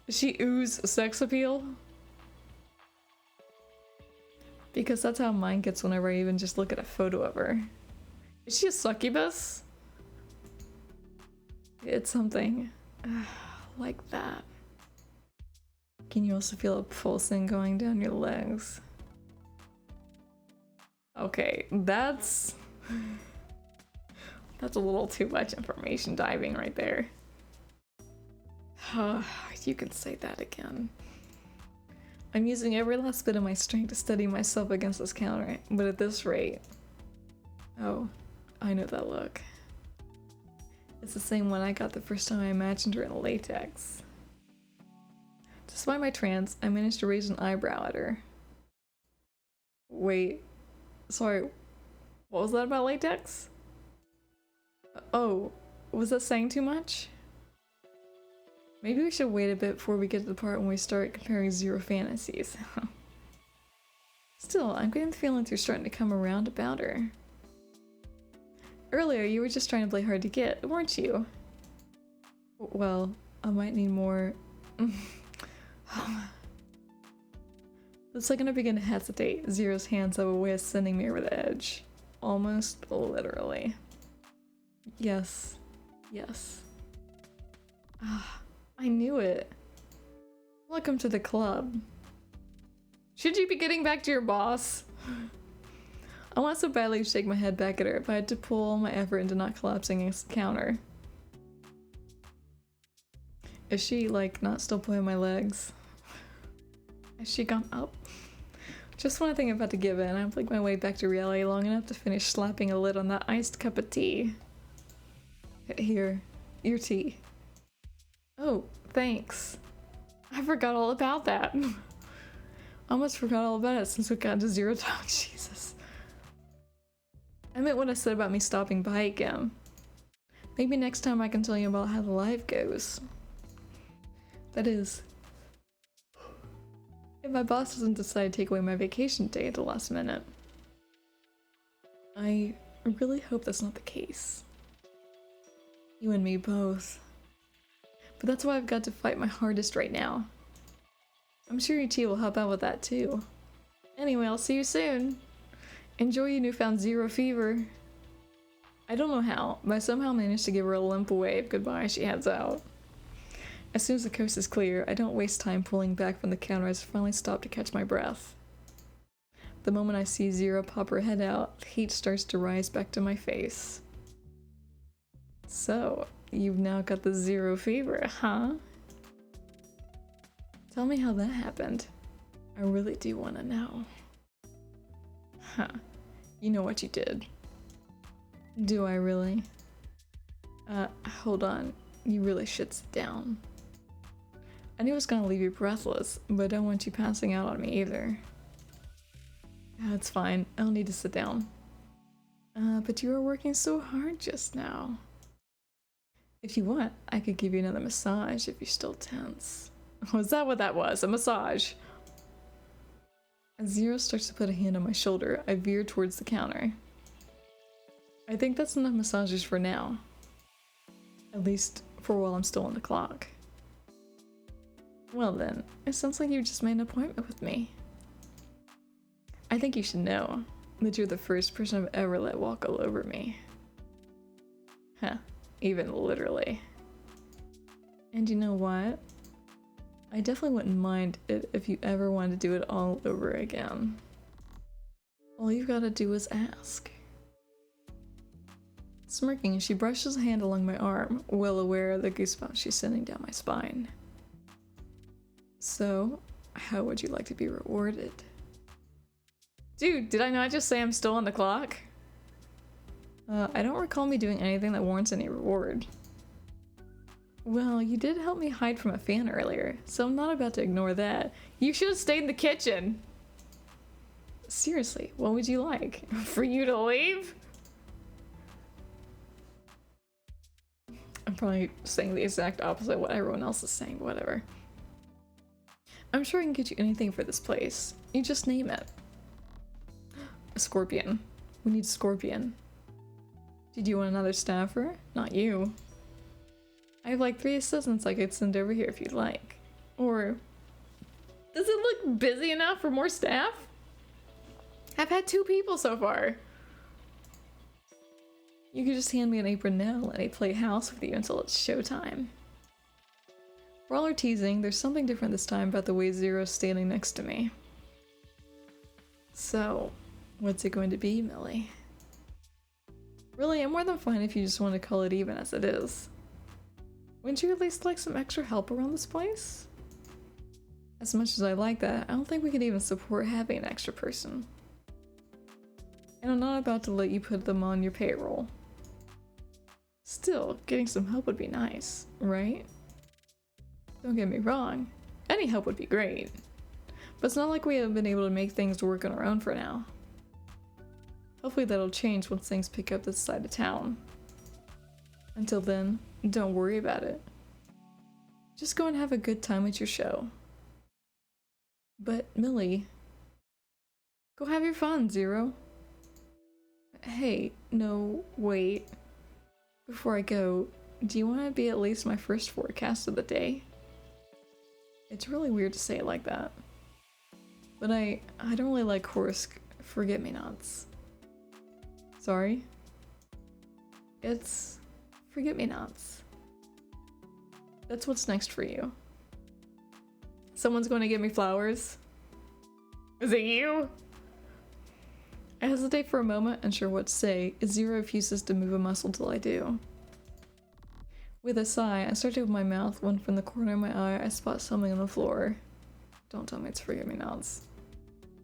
[SPEAKER 1] Does she ooze sex appeal? Because that's how mine gets whenever I even just look at a photo of her. Is she a succubus? It's something like that. Can you also feel a pulsing going down your legs? Okay, that's a little too much information diving right there. You can say that again. I'm using every last bit of my strength to steady myself against this counter, but at this rate... Oh, I know that look. It's the same one I got the first time I imagined her in latex. Despite my trance, I managed to raise an eyebrow at her. Wait, sorry, what was that about latex? Oh, was that saying too much? Maybe we should wait a bit before we get to the part when we start comparing zero fantasies. Still, I'm getting the feeling you're starting to come around about her. Earlier, you were just trying to play hard to get, weren't you? Well, I might need more. The second I begin to hesitate, Zero's hands have a way of sending me over the edge. Almost literally. Yes. Yes. Ah, I knew it. Welcome to the club. Should you be getting back to your boss? I want so badly to shake my head back at her, but I had to pull all my effort into not collapsing against the counter. Is she, like, not still pulling my legs? Has she gone up? Just when I think I'm about to give in, I flick my way back to reality long enough to finish slapping a lid on that iced cup of tea. Here, your tea. Oh, thanks. I forgot all about that. I almost forgot all about it since we got to Zero Talk. Jesus. I meant what I said about me stopping by again. Maybe next time I can tell you about how the live goes. That is, if my boss doesn't decide to take away my vacation day at the last minute. I really hope that's not the case. You and me both. But that's why I've got to fight my hardest right now. I'm sure your tea will help out with that too. Anyway, I'll see you soon. Enjoy your newfound zero fever. I don't know how, but I somehow managed to give her a limp wave goodbye as she heads out. As soon as the coast is clear, I don't waste time pulling back from the counter as I finally stop to catch my breath. The moment I see Zero pop her head out, the heat starts to rise back to my face. So, you've now got the zero fever, huh? Tell me how that happened. I really do want to know. Huh. You know what you did. Do I really? Hold on. You really should sit down. I knew I was gonna leave you breathless, but I don't want you passing out on me either. It's fine. I'll need to sit down. But you were working so hard just now. If you want, I could give you another massage if you're still tense. Was that what that was? A massage? As Zero starts to put a hand on my shoulder, I veer towards the counter. I think that's enough massages for now. At least for while I'm still on the clock. Well then, it sounds like you just made an appointment with me. I think you should know that you're the first person I've ever let walk all over me. Huh, even literally. And you know what? I definitely wouldn't mind it if you ever wanted to do it all over again. All you've got to do is ask. Smirking, she brushes a hand along my arm, well aware of the goosebumps she's sending down my spine. So, how would you like to be rewarded? Dude, did I not just say I'm still on the clock? I don't recall me doing anything that warrants any reward. Well, you did help me hide from a fan earlier, so I'm not about to ignore that. You should have stayed in the kitchen! Seriously, what would you like? For you to leave? I'm probably saying the exact opposite of what everyone else is saying, but whatever. I'm sure I can get you anything for this place. You just name it. A scorpion. We need a scorpion. Did you want another staffer? Not you. I have like 3 assistants I could send over here if you'd like. Or, does it look busy enough for more staff? I've had 2 people so far. You could just hand me an apron now and let me play house with you until it's showtime. For all our teasing, there's something different this time about the way Zero's standing next to me. So, what's it going to be, Millie? Really, I'm more than fine if you just want to call it even as it is. Wouldn't you at least like some extra help around this place? As much as I like that, I don't think we could even support having an extra person. And I'm not about to let you put them on your payroll. Still, getting some help would be nice, right? Don't get me wrong, any help would be great. But it's not like we have been able to make things work on our own for now. Hopefully that'll change once things pick up this side of town. Until then, don't worry about it. Just go and have a good time at your show. But, Millie, go have your fun, Zero. Hey, no, wait. Before I go, do you want to be at least my first forecast of the day? It's really weird to say it like that. But I don't really like horse forget-me-nots. Sorry? It's forget-me-nots. That's what's next for you. Someone's going to give me flowers? Is it you? I hesitate for a moment, unsure what to say, as Zero refuses to move a muscle till I do. With a sigh, I start to open my mouth when from the corner of my eye I spot something on the floor. Don't tell me it's forget-me-nots.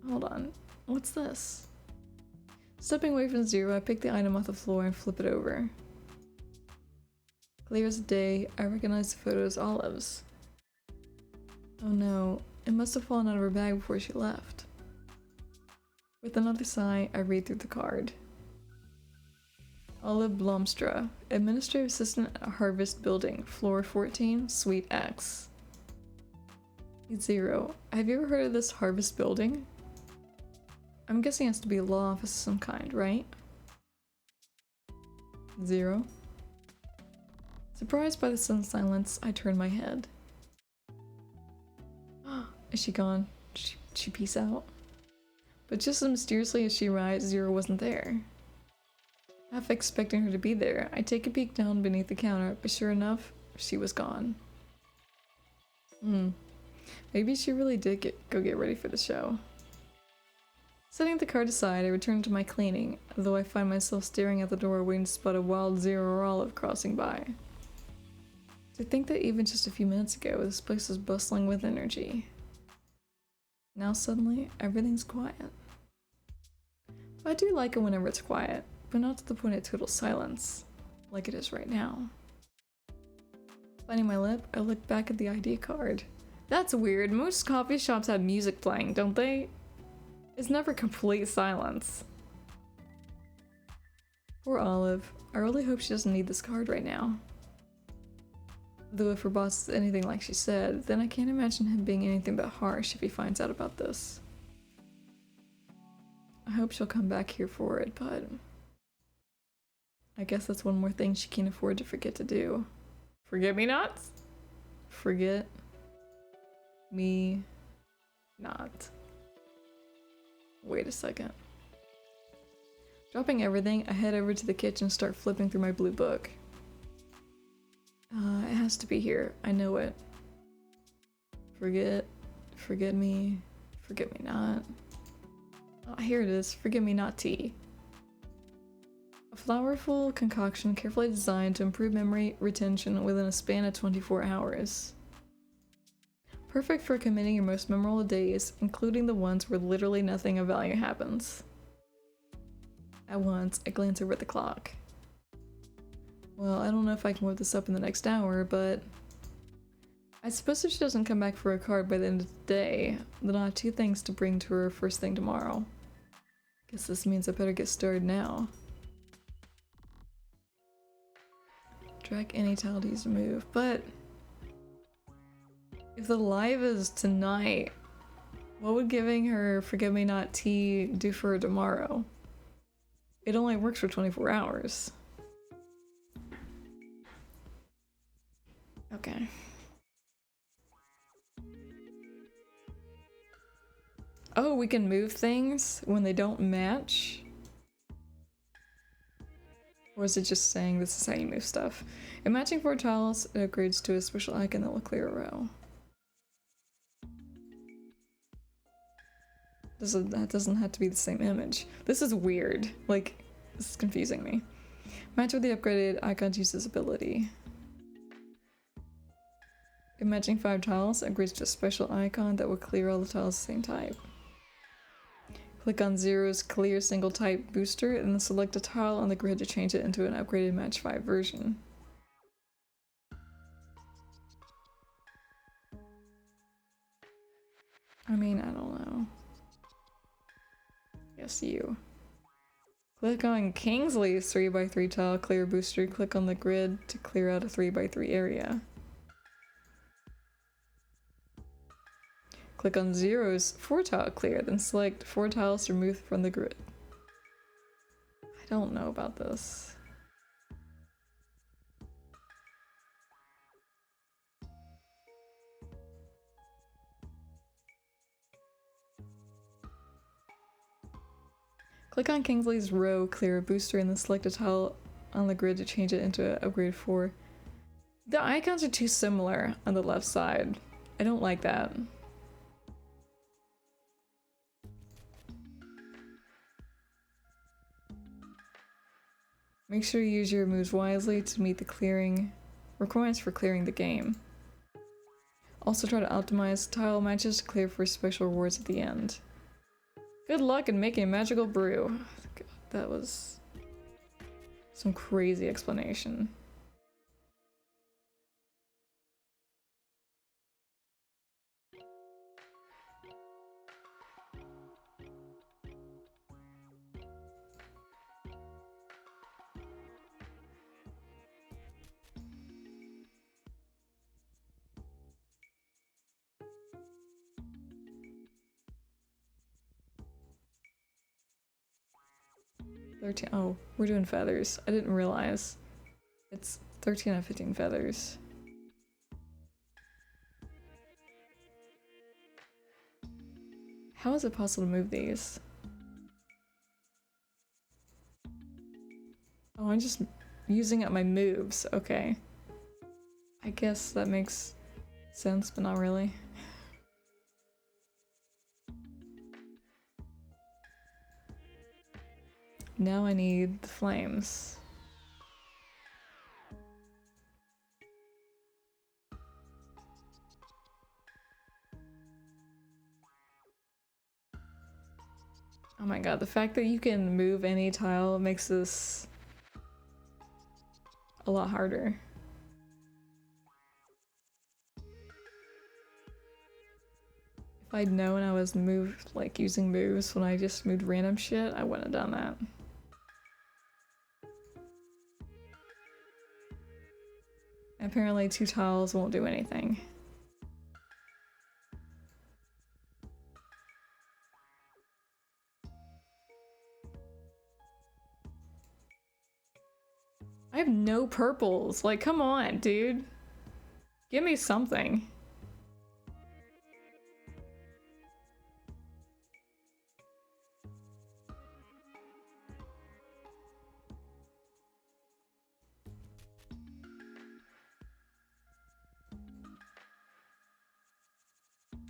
[SPEAKER 1] Hold on. What's this? Stepping away from Zero, I pick the item off the floor and flip it over. Clear as day, I recognize the photo as Olive's. Oh no, it must have fallen out of her bag before she left. With another sigh, I read through the card. Olive Blomstra, Administrative Assistant at Harvest Building, Floor 14, Suite X. Zero, have you ever heard of this Harvest Building? I'm guessing it has to be a law office of some kind, right? Zero. Surprised by the sudden silence, I turn my head. Is she gone? She peace out? But just as mysteriously as she arrived, Zero wasn't there. Half expecting her to be there, I take a peek down beneath the counter, but sure enough, she was gone. Maybe she really did go get ready for the show. Setting the card aside, I return to my cleaning, though I find myself staring at the door waiting to spot a wild Zero or Olive crossing by. To think that even just a few minutes ago, this place was bustling with energy. Now suddenly, everything's quiet. I do like it whenever it's quiet, but not to the point of total silence, like it is right now. Biting my lip, I look back at the ID card. That's weird. Most coffee shops have music playing, don't they? It's never complete silence. Poor Olive. I really hope she doesn't need this card right now. Though if her boss is anything like she said, then I can't imagine him being anything but harsh if he finds out about this. I hope she'll come back here for it, but I guess that's one more thing she can't afford to forget to do. Forget-me-nots? Forget me not. Wait a second. Dropping everything, I head over to the kitchen and start flipping through my blue book. It has to be here. I know it. Forget me not. Oh, here it is. Forget me not tea. A flourful concoction carefully designed to improve memory retention within a span of 24 hours. Perfect for committing your most memorable days, including the ones where literally nothing of value happens. At once, I glance over at the clock. Well, I don't know if I can whip this up in the next hour, but I suppose if she doesn't come back for a card by the end of the day, then I'll have two things to bring to her first thing tomorrow. Guess this means I better get started now. Drag any tile to use to move, but if the live is tonight, what would giving her forget-me-not tea do for her tomorrow? It only works for 24 hours. Okay. Oh, we can move things when they don't match? Or is it just saying this is how you move stuff? In matching 4 tiles, it upgrades to a special icon that will clear a row. That doesn't have to be the same image. This is weird. Like, this is confusing me. Match with the upgraded icon to use this ability. In matching 5 tiles, it upgrades to a special icon that will clear all the tiles of the same type. Click on Zero's clear single type booster and then select a tile on the grid to change it into an upgraded match 5 version. I mean, I don't know. Yes, you. Click on Kingsley's 3x3 tile clear booster. Click on the grid to clear out a 3x3 area. Click on Zero's 4 tile clear, then select 4 tiles to remove from the grid. I don't know about this. Click on Kingsley's row clear booster and then select a tile on the grid to change it into an upgrade 4. The icons are too similar on the left side. I don't like that. Make sure you use your moves wisely to meet the clearing requirements for clearing the game. Also try to optimize tile matches to clear for special rewards at the end. Good luck in making a magical brew. God, that was some crazy explanation. Oh, we're doing feathers. I didn't realize. It's 13 out of 15 feathers. How is it possible to move these? Oh, I'm just using up my moves. Okay. I guess that makes sense, but not really. Now I need the flames. Oh my god, the fact that you can move any tile makes this a lot harder. If I'd known I was using moves when I just moved random shit, I wouldn't have done that. Apparently 2 tiles won't do anything. I have no purples. Like, come on, dude. Give me something.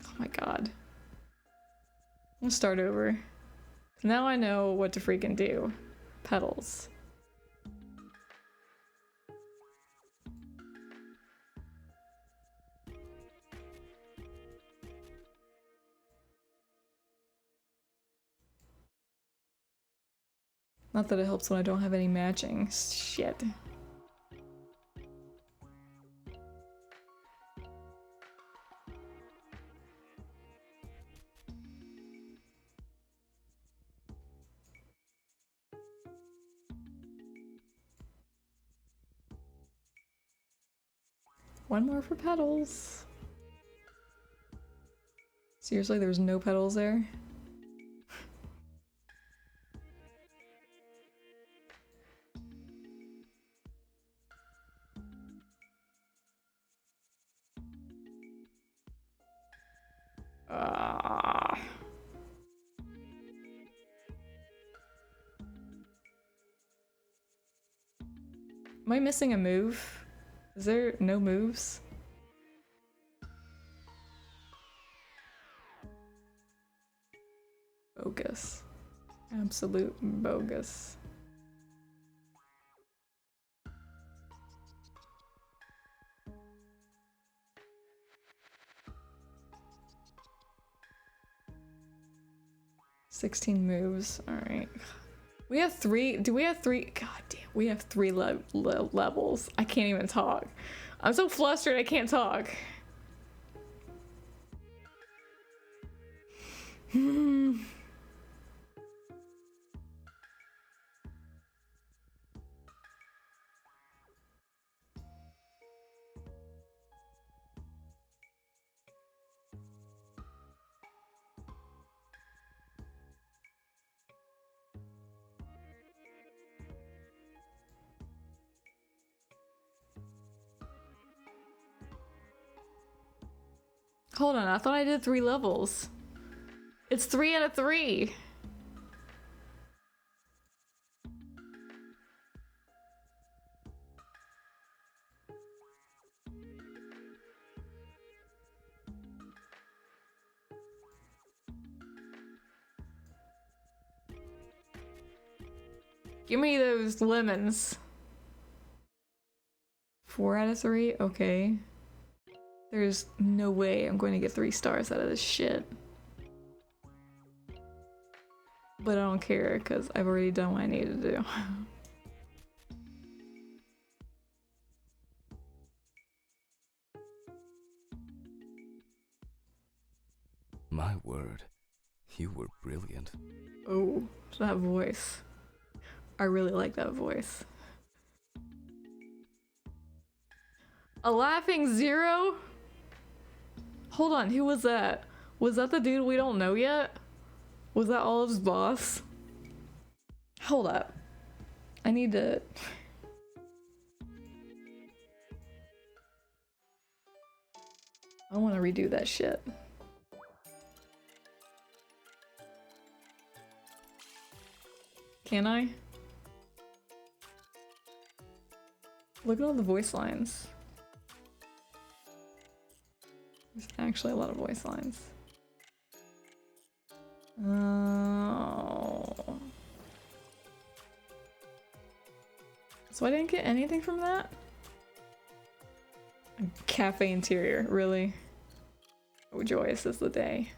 [SPEAKER 1] Oh my god. I'm gonna start over. Now I know what to freaking do. Petals. Not that it helps when I don't have any matching. Shit. One more for petals. Seriously, there's no petals there? Ah. Am I missing a move? Is there no moves? Bogus. Absolute bogus. 16 moves. Alright. We have 3. Do we have 3? God damn, we have 3 levels. I can't even talk. I'm so flustered I can't talk. Hold on, I thought I did 3 levels. It's 3 out of 3. Give me those lemons. 4 out of 3? Okay. There's no way I'm going to get 3 stars out of this shit. But I don't care, because I've already done what I need to do.
[SPEAKER 2] My word, you were brilliant.
[SPEAKER 1] Oh, that voice. I really like that voice. A laughing 0? Hold on, who was that? Was that the dude we don't know yet? Was that Olive's boss? Hold up. I need to... I want to redo that shit. Can I? Look at all the voice lines. There's actually a lot of voice lines. Oh. So I didn't get anything from that? Cafe interior, really? Oh, joyous is the day.